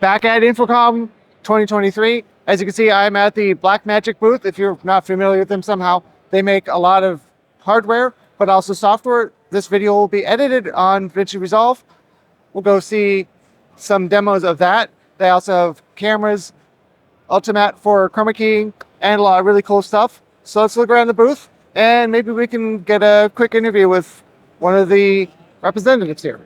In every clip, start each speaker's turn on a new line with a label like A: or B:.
A: Back at Infocomm 2023. As you can see, I'm at the Blackmagic booth. If you're not familiar with them somehow, they make a lot of hardware, but also software. This video will be edited on DaVinci Resolve. We'll go see some demos of that. They also have cameras, Ultimate for chroma keying, and a lot of really cool stuff. So let's look around the booth, and maybe we can get a quick interview with one of the representatives here.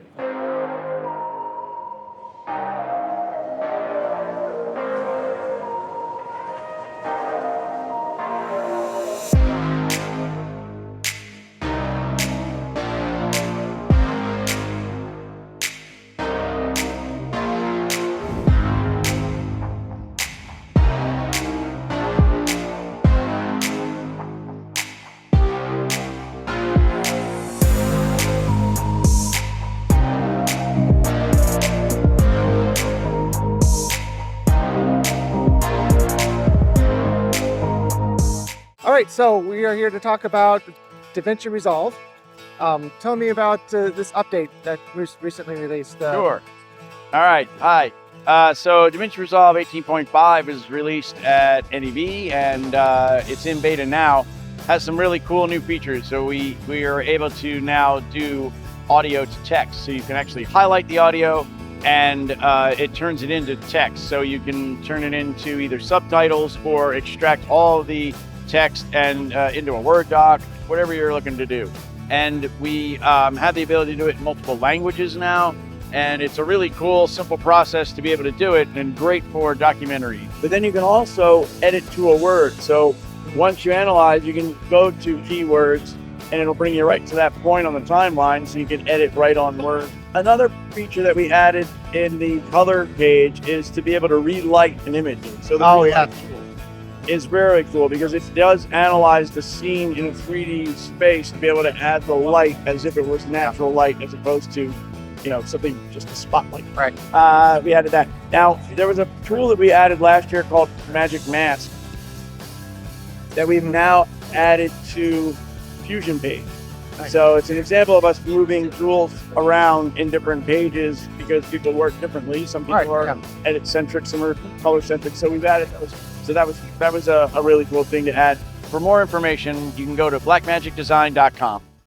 A: All right, so we are here to talk about DaVinci Resolve. Tell me about this update that was recently released.
B: Sure. All right. Hi. So DaVinci Resolve 18.5 is released at NEB, and it's in beta now. Has some really cool new features. So we are able to now do audio to text. So you can actually highlight the audio, and it turns it into text. So you can turn it into either subtitles or extract all the text and into a Word doc, whatever you're looking to do. And we have the ability to do it in multiple languages now. And it's a really cool, simple process to be able to do it, and great for documentary. But then you can also edit to a word. So once you analyze, you can go to keywords and it'll bring you right to that point on the timeline, so you can edit right on Word. Another feature that we added in the color page is to be able to relight an image. So the relight tool is very cool because it does analyze the scene in a 3D space to be able to add the light as if it was natural light, as opposed to, you know, something just a spotlight.
A: Right.
B: We added that. Now, there was a tool that we added last year called Magic Mask that we've now added to Fusion page.
A: Nice.
B: So it's an example of us moving tools around in different pages because people work differently. Some people are edit centric, some are color centric. So we've added those. So that was a really cool thing to add. For more information, you can go to blackmagicdesign.com.